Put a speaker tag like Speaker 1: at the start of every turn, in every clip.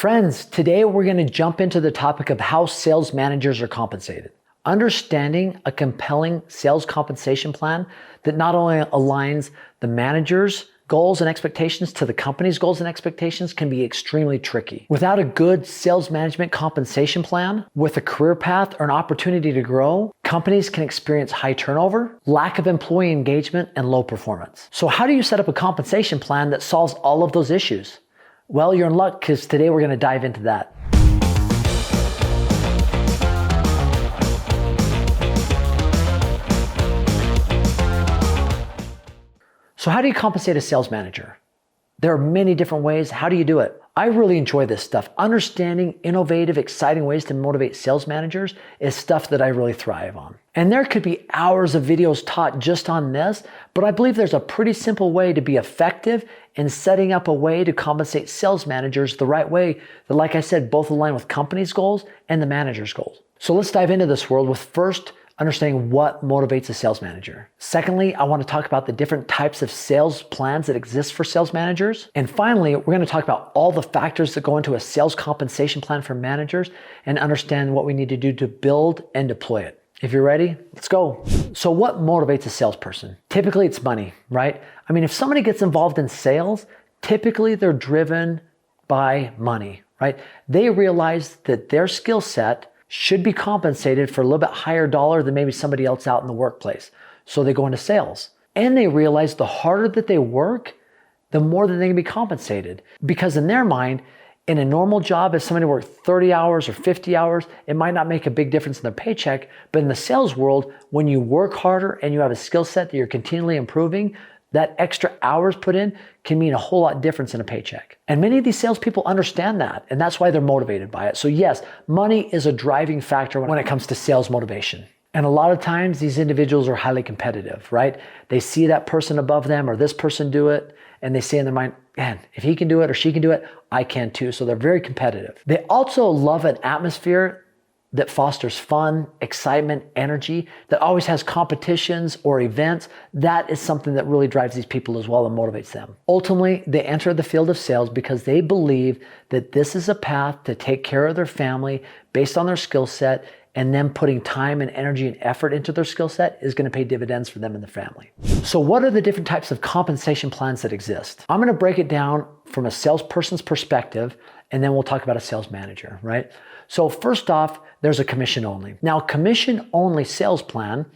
Speaker 1: Friends, today we're going to jump into the topic of how sales managers are compensated. Understanding a compelling sales compensation plan that not only aligns the manager's goals and expectations to the company's goals and expectations can be extremely tricky. Without a good sales management compensation plan with a career path or an opportunity to grow, companies can experience high turnover, lack of employee engagement, and low performance. So how do you set up a compensation plan that solves all of those issues? Well, you're in luck because today we're going to dive into that. So how do you compensate a sales manager? There are many different ways. How do you do it? I really enjoy this stuff. Understanding innovative, exciting ways to motivate sales managers is stuff that I really thrive on. And there could be hours of videos taught just on this, but I believe there's a pretty simple way to be effective in setting up a way to compensate sales managers the right way that, like I said, both align with company's goals and the manager's goals. So let's dive into this world with first understanding what motivates a sales manager. Secondly, I want to talk about the different types of sales plans that exist for sales managers. And finally, we're going to talk about all the factors that go into a sales compensation plan for managers and understand what we need to do to build and deploy it. If you're ready, let's go. So what motivates a salesperson? Typically it's money, right? I mean, if somebody gets involved in sales, typically they're driven by money, right? They realize that their skill set should be compensated for a little bit higher dollar than maybe somebody else out in the workplace. So they go into sales. And they realize the harder that they work, the more that they can be compensated. Because in their mind, in a normal job, if somebody worked 30 hours or 50 hours, it might not make a big difference in their paycheck. But in the sales world, when you work harder and you have a skill set that you're continually improving, that extra hours put in can mean a whole lot difference in a paycheck. And many of these salespeople understand that, and that's why they're motivated by it. So yes, money is a driving factor when it comes to sales motivation. And a lot of times these individuals are highly competitive, right? They see that person above them or this person do it, and they say in their mind, man, if he can do it or she can do it, I can too. So they're very competitive. They also love an atmosphere that fosters fun, excitement, energy, that always has competitions or events. That is something that really drives these people as well and motivates them. Ultimately, they enter the field of sales because they believe that this is a path to take care of their family based on their skill set, and them putting time and energy and effort into their skill set is going to pay dividends for them and the family. So what are the different types of compensation plans that exist? I'm going to break it down from a salesperson's perspective, and then we'll talk about a sales manager, right? So first off, there's a commission only. Now, commission only sales plan,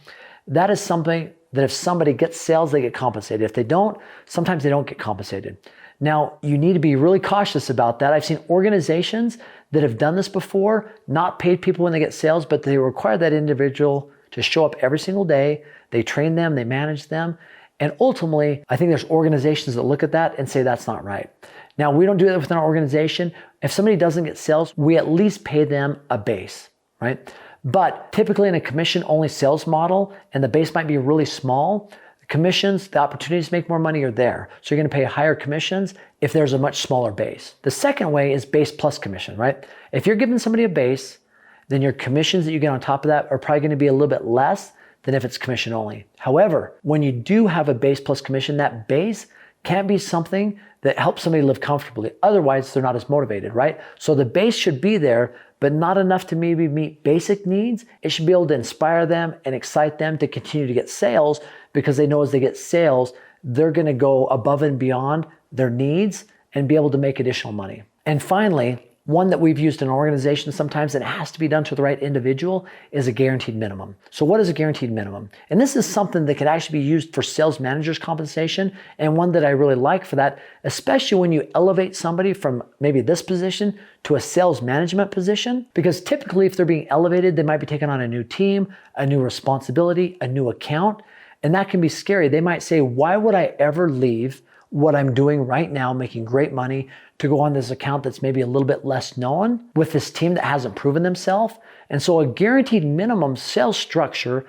Speaker 1: that is something that if somebody gets sales, they get compensated. If they don't, sometimes they don't get compensated. Now, you need to be really cautious about that. I've seen organizations that have done this before, not paid people when they get sales, but they require that individual to show up every single day. They train them, they manage them. And ultimately, I think there's organizations that look at that and say that's not right. Now, we don't do that within our organization. If somebody doesn't get sales, we at least pay them a base, right? But typically in a commission-only sales model, and the base might be really small, the commissions, the opportunities to make more money are there. So you're going to pay higher commissions if there's a much smaller base. The second way is base plus commission, right? If you're giving somebody a base, then your commissions that you get on top of that are probably going to be a little bit less than if it's commission only. However, when you do have a base plus commission, that base can't be something that helps somebody live comfortably. Otherwise, they're not as motivated, right? So the base should be there, but not enough to maybe meet basic needs. It should be able to inspire them and excite them to continue to get sales, because they know as they get sales, they're going to go above and beyond their needs and be able to make additional money. And finally, one that we've used in organizations sometimes, and it has to be done to the right individual, is a guaranteed minimum. So what is a guaranteed minimum? And this is something that can actually be used for sales managers compensation, and one that I really like for that, especially when you elevate somebody from maybe this position to a sales management position, because typically if they're being elevated, they might be taking on a new team, a new responsibility, a new account, and that can be scary. They might say, why would I ever leave what I'm doing right now, making great money, to go on this account that's maybe a little bit less known with this team that hasn't proven themselves? And so a guaranteed minimum sales structure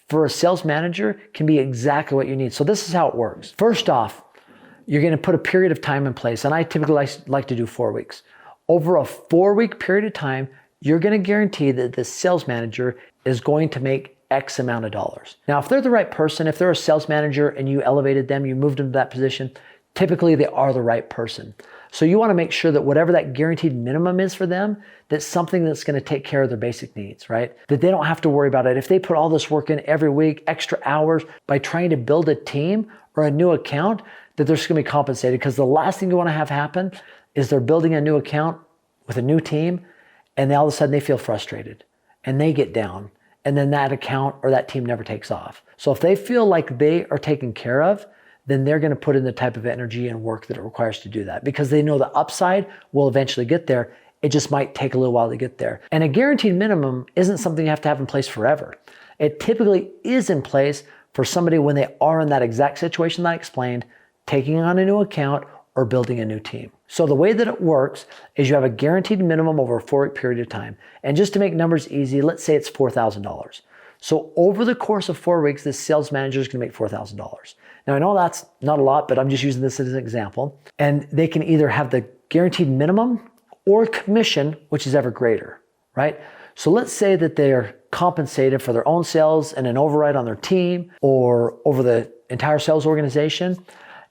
Speaker 1: for a sales manager can be exactly what you need. So this is how it works. First off, you're going to put a period of time in place, and I typically like to do 4 weeks. Over a 4-week period of time, you're going to guarantee that the sales manager is going to make X amount of dollars. Now, if they're the right person, if they're a sales manager and you elevated them, you moved them to that position, typically they are the right person. So you want to make sure that whatever that guaranteed minimum is for them, that's something that's going to take care of their basic needs, right? That they don't have to worry about it. If they put all this work in every week, extra hours by trying to build a team or a new account, that they're just going to be compensated. Because the last thing you want to have happen is they're building a new account with a new team, and then all of a sudden they feel frustrated and they get down, and then that account or that team never takes off. So if they feel like they are taken care of, then they're going to put in the type of energy and work that it requires to do that, because they know the upside will eventually get there. It just might take a little while to get there. And a guaranteed minimum isn't something you have to have in place forever. It typically is in place for somebody when they are in that exact situation that I explained, taking on a new account or building a new team. So the way that it works is you have a guaranteed minimum over a 4-week period of time. And just to make numbers easy, let's say it's $4,000. So over the course of 4 weeks, this sales manager is going to make $4,000. Now I know that's not a lot, but I'm just using this as an example. And they can either have the guaranteed minimum or commission, which is ever greater, right? So let's say that they're compensated for their own sales and an override on their team or over the entire sales organization.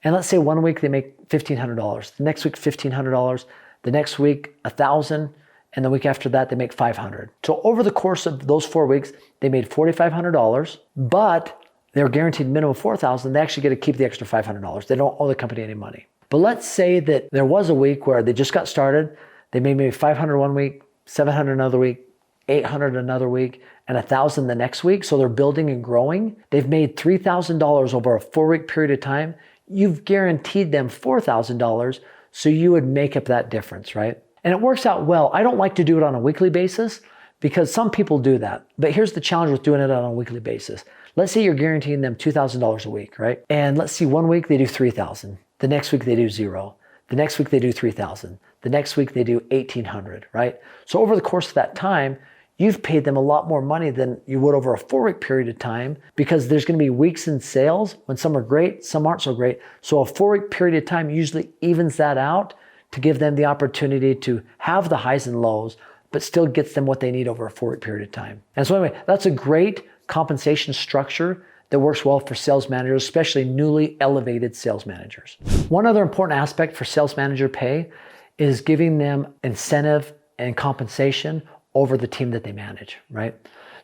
Speaker 1: And let's say 1 week they make $1,500, the next week $1,500, the next week $1,000, and the week after that they make $500. So over the course of those 4 weeks, they made $4,500, but they're guaranteed minimum $4,000. They actually get to keep the extra $500. They don't owe the company any money. But let's say that there was a week where they just got started, they made maybe $500 1 week, $700 another week, $800 another week, and $1,000 the next week. So they're building and growing. They've made $3,000 over a 4-week period of time. You've guaranteed them $4,000, so you would make up that difference, right? And it works out well. I don't like to do it on a weekly basis because some people do that. But here's the challenge with doing it on a weekly basis. Let's say you're guaranteeing them $2,000 a week, right? And let's see, 1 week they do $3,000. The next week they do $0. The next week they do $3,000. The next week they do $1,800, right? So over the course of that time, you've paid them a lot more money than you would over a 4-week period of time, because there's going to be weeks in sales when some are great, some aren't so great. So a 4-week period of time usually evens that out to give them the opportunity to have the highs and lows, but still gets them what they need over a 4-week period of time. And so anyway, that's a great compensation structure that works well for sales managers, especially newly elevated sales managers. One other important aspect for sales manager pay is giving them incentive and compensation over the team that they manage, right?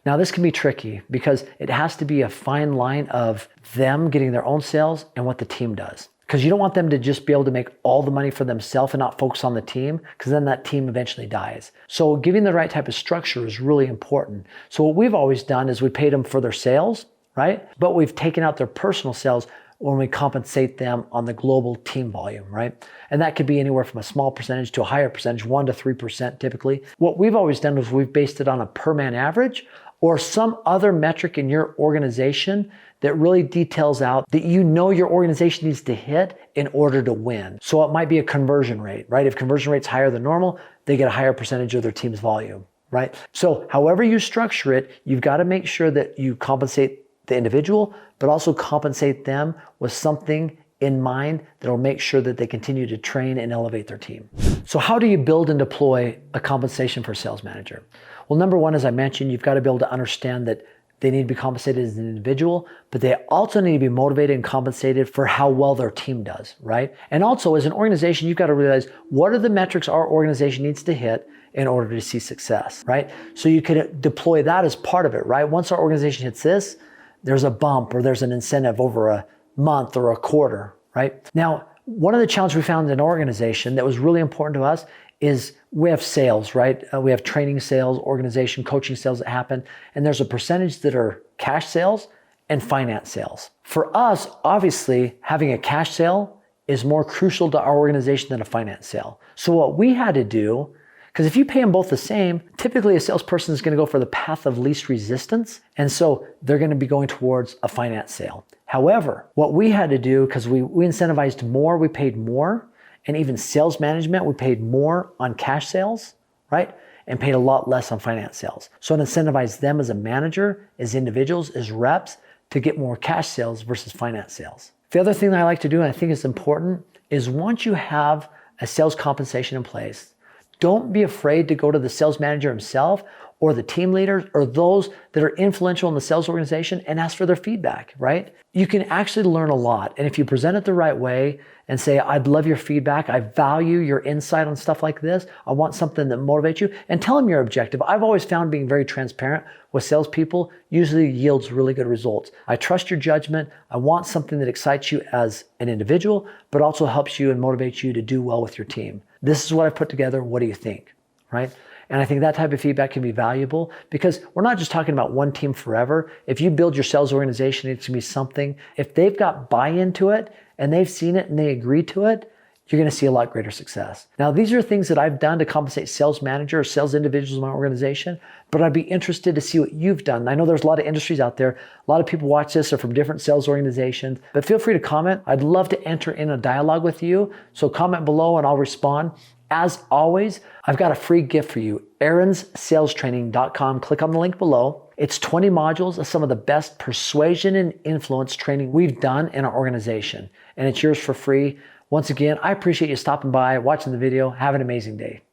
Speaker 1: Now this can be tricky because it has to be a fine line of them getting their own sales and what the team does. Because you don't want them to just be able to make all the money for themselves and not focus on the team, because then that team eventually dies. So giving the right type of structure is really important. So what we've always done is we paid them for their sales, right? But we've taken out their personal sales when we compensate them on the global team volume, right? And that could be anywhere from a small percentage to a higher percentage, 1 to 3% typically. What we've always done is we've based it on a per man average or some other metric in your organization that really details out that you know your organization needs to hit in order to win. So it might be a conversion rate, right? If conversion rate's higher than normal, they get a higher percentage of their team's volume, right? So however you structure it, you've got to make sure that you compensate the individual, but also compensate them with something in mind that will make sure that they continue to train and elevate their team. So how do you build and deploy a compensation for a sales manager? Well, number one, as I mentioned, you've got to be able to understand that they need to be compensated as an individual, but they also need to be motivated and compensated for how well their team does, right? And also as an organization, you've got to realize what are the metrics our organization needs to hit in order to see success, right? So you can deploy that as part of it, right? Once our organization hits this, there's a bump or there's an incentive over a month or a quarter, right? Now, one of the challenges we found in an organization that was really important to us is we have sales, right? We have training sales, organization, coaching sales that happen, and there's a percentage that are cash sales and finance sales. For us, obviously, having a cash sale is more crucial to our organization than a finance sale. So what we had to do, because if you pay them both the same, typically a salesperson is going to go for the path of least resistance. And so they're going to be going towards a finance sale. However, what we had to do, because we incentivized more, we paid more, and even sales management, we paid more on cash sales, right? And paid a lot less on finance sales. So it incentivized them as a manager, as individuals, as reps to get more cash sales versus finance sales. The other thing that I like to do, and I think is important, is once you have a sales compensation in place, don't be afraid to go to the sales manager himself or the team leaders or those that are influential in the sales organization and ask for their feedback, right? You can actually learn a lot. And if you present it the right way and say, I'd love your feedback, I value your insight on stuff like this, I want something that motivates you, and tell them your objective. I've always found being very transparent with salespeople usually yields really good results. I trust your judgment. I want something that excites you as an individual, but also helps you and motivates you to do well with your team. This is what I put together. What do you think? Right? And I think that type of feedback can be valuable because we're not just talking about one team forever. If you build your sales organization, it's going to be something. If they've got buy-in to it and they've seen it and they agree to it, you're going to see a lot greater success. Now, these are things that I've done to compensate sales manager or sales individuals in my organization, but I'd be interested to see what you've done. I know there's a lot of industries out there. A lot of people watch this are from different sales organizations, but feel free to comment. I'd love to enter in a dialogue with you. So comment below and I'll respond. As always, I've got a free gift for you, aaronssalestraining.com. Click on the link below. It's 20 modules of some of the best persuasion and influence training we've done in our organization, and it's yours for free. Once again, I appreciate you stopping by, watching the video. Have an amazing day.